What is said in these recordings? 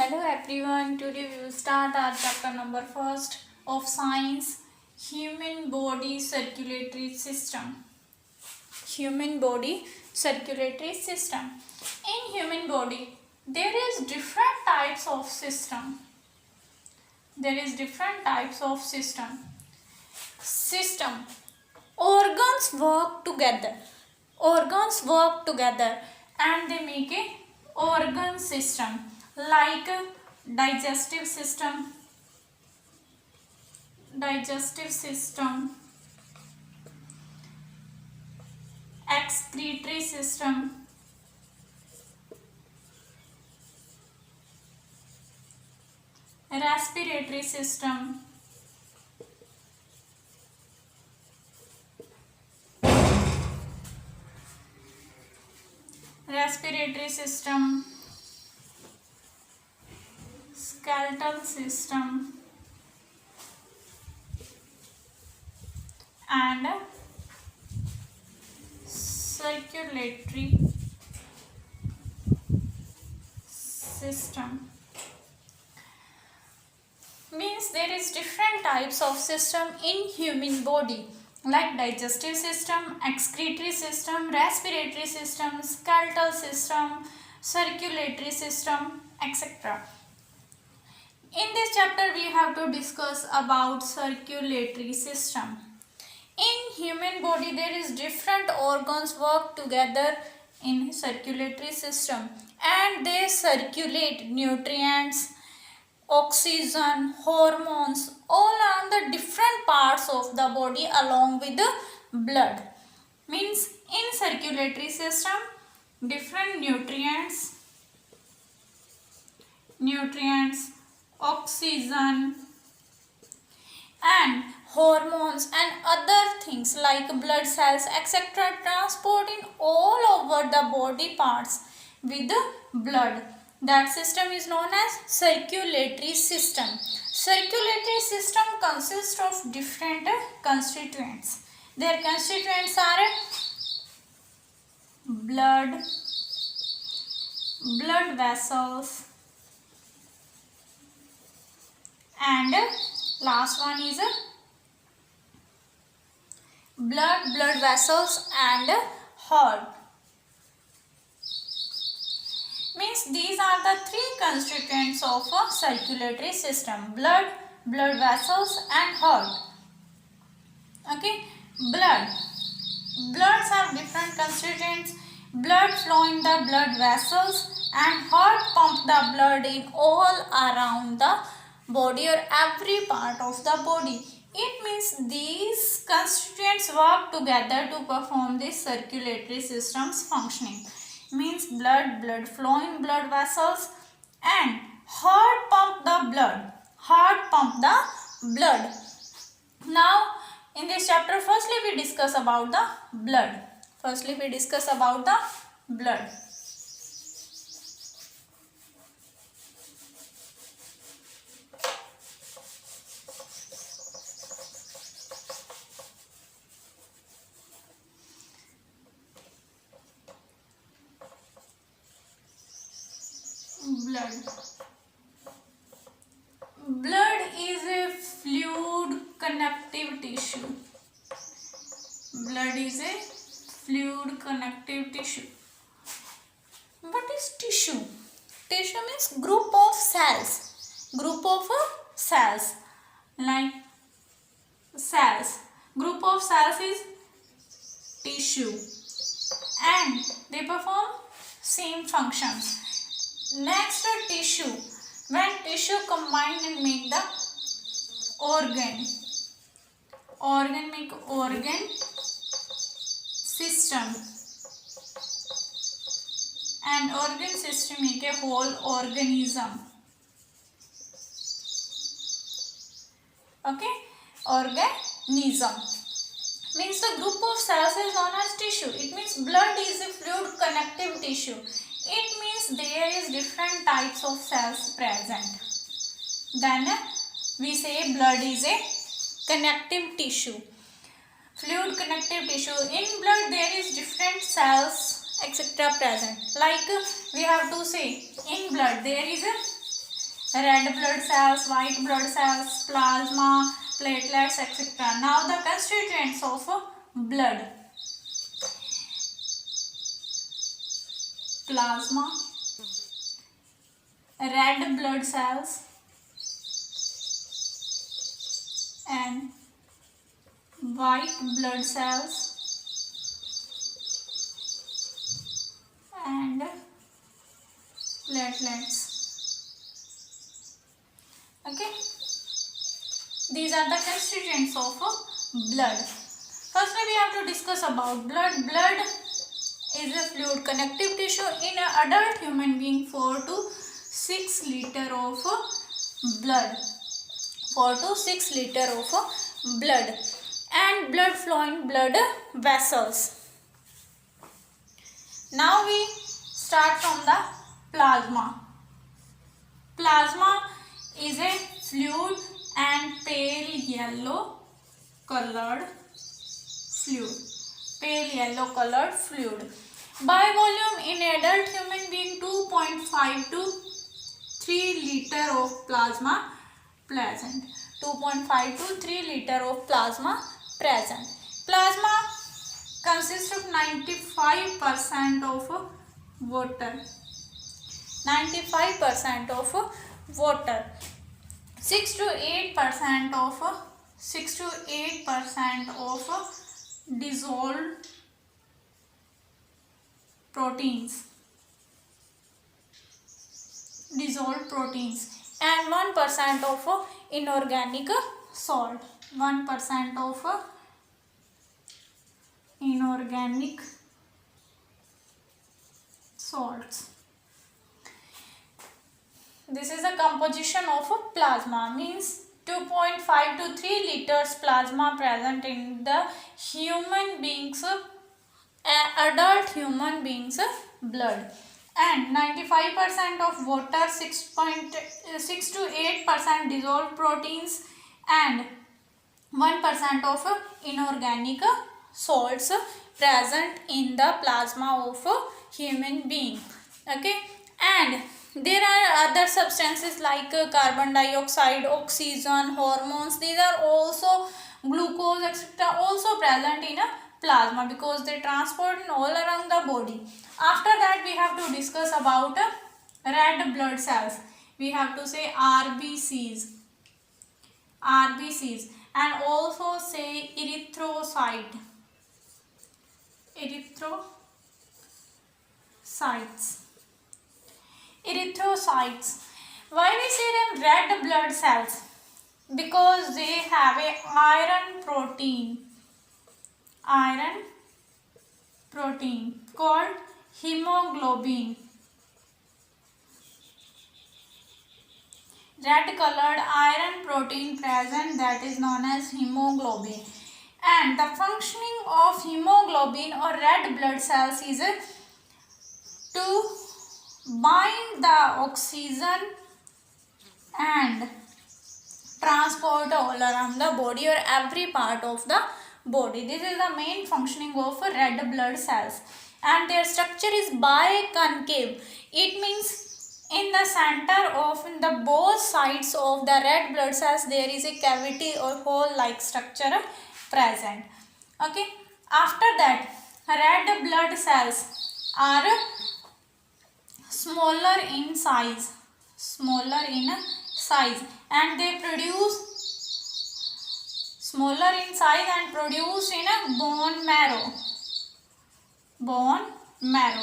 Hello everyone, today we will start our chapter number first of science, human body circulatory system. Human body circulatory system. In human body, there is different types of system. System. Organs work together. And they make a organ system like digestive system, excretory system, respiratory system, skeletal system, and circulatory system. Means there is different types of system in human body like digestive system, excretory system, respiratory system, skeletal system, circulatory system, etc. In this chapter we have to discuss about circulatory system. In human body there is different organs work together in circulatory system and they circulate nutrients, oxygen, hormones all on the different parts of the body along with the blood. Means in circulatory system different nutrients, oxygen and hormones and other things like blood cells etc. transport in all over the body parts with the blood. That system is known as circulatory system. Circulatory system consists of different constituents. Their constituents are blood vessels, and last one is blood vessels and heart. Means these are the three constituents of a circulatory system: blood vessels and heart. Okay, bloods have different constituents. Blood flow in the blood vessels and heart pump the blood in all around the body or every part of the body. It means these constituents work together to perform this circulatory system's functioning. Means blood flow in blood vessels and heart pump the blood. Now in this chapter firstly we discuss about the blood. Blood is a fluid connective tissue. What is tissue? Tissue means group of cells. Like cells. Group of cells is tissue and they perform same functions. Next tissue. When tissue combine and make the organ system, and organ system make a whole organism. Okay, organism means the group of cells is known as tissue. It means blood is a fluid connective tissue. It means there is different types of cells present. Then we say blood is a connective tissue. Fluid connective tissue. In blood there is different cells etc. present. Like we have to say in blood there is a red blood cells, white blood cells, plasma, platelets, etc. Now the constituents of blood. Plasma, red blood cells and white blood cells and platelets. Okay, these are the constituents of blood. Firstly, we have to discuss about blood. Blood is a fluid connective tissue in an adult human being. 4 to 6 liter of blood. 4 to 6 liter of blood and blood flowing blood vessels. Now we start from the plasma. Plasma is a fluid and pale yellow colored fluid. Pale yellow colored fluid. By volume in adult human being 2.5 to 3 liter of plasma present. 2.5 to 3 liter of plasma present. Plasma consists of 95% of water. 95% of water. 6 to 8% of dissolved proteins. And 1% of inorganic salt. 1% of inorganic salts. This is the composition of plasma, means 2.5 to 3 liters plasma present in the human beings, adult human beings blood, and 95% of water, 6 to 8% dissolved proteins and 1% of inorganic salts present in the plasma of a human being. Okay, and there are other substances like carbon dioxide, oxygen, hormones. These are also glucose, etc. also present in a plasma because they transport in all around the body. After that, we have to discuss about red blood cells. We have to say RBCs, and also say erythrocytes. Why we say them red blood cells? Because they have a iron protein called hemoglobin. Red colored iron protein present, that is known as hemoglobin. And the functioning of hemoglobin or red blood cells is to bind the oxygen and transport all around the body or every part of the body. This is the main functioning of red blood cells, and their structure is biconcave. It means in the center of the both sides of the red blood cells there is a cavity or hole like structure present. Okay, after that, red blood cells are smaller in size, and they produce smaller in size and produced in a bone marrow.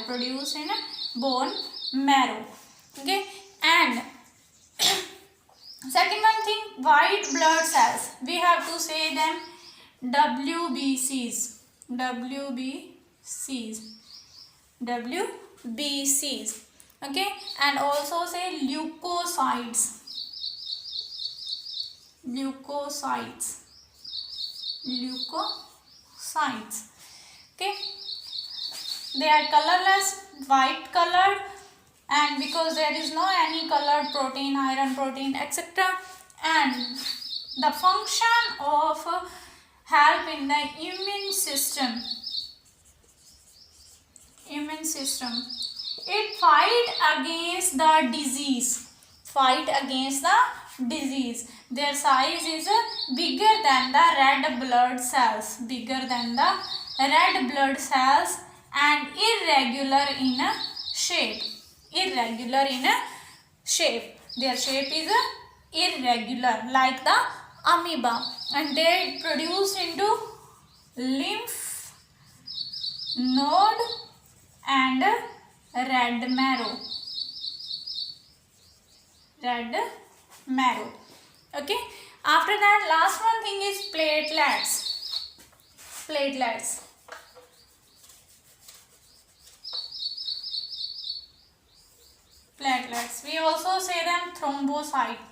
Produced in a bone marrow. Okay, and second one thing, white blood cells, we have to say them WBCs. Okay, and also say leukocytes. Okay, they are colorless, white colored, and because there is no any colored protein, iron protein, etc. And the function of help in the immune system. It fight against the disease. fight against the disease. Their size is bigger than the red blood cells, bigger than the red blood cells, and irregular in shape. Irregular in shape. Their shape is irregular like the amoeba, and they produce into lymph node and red marrow. Red marrow. Okay. After that, last one thing is platelets. Platelets. Platelets. We also say them thrombocyte.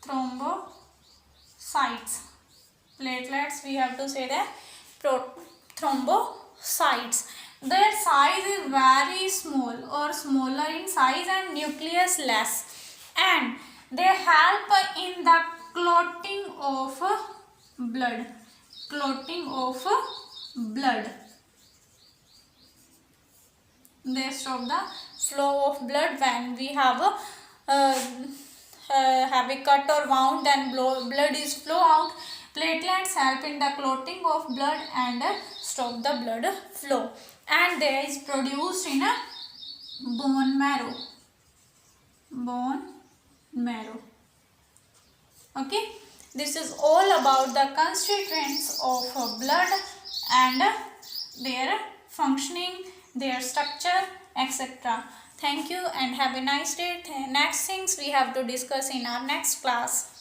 Thrombocytes. Platelets, we have to say that thrombocytes. Their size is very small or smaller in size and nucleus less, and they help in the clotting of blood. Clotting of blood. They stop the flow of blood when we have a cut or wound and blood is flow out. Platelets help in the clotting of blood and stop the blood flow, and they is produced in a bone marrow. Bone marrow. Okay, this is all about the constituents of blood and their functioning, their structure, etc. Thank you and have a nice day. Next things we have to discuss in our next class.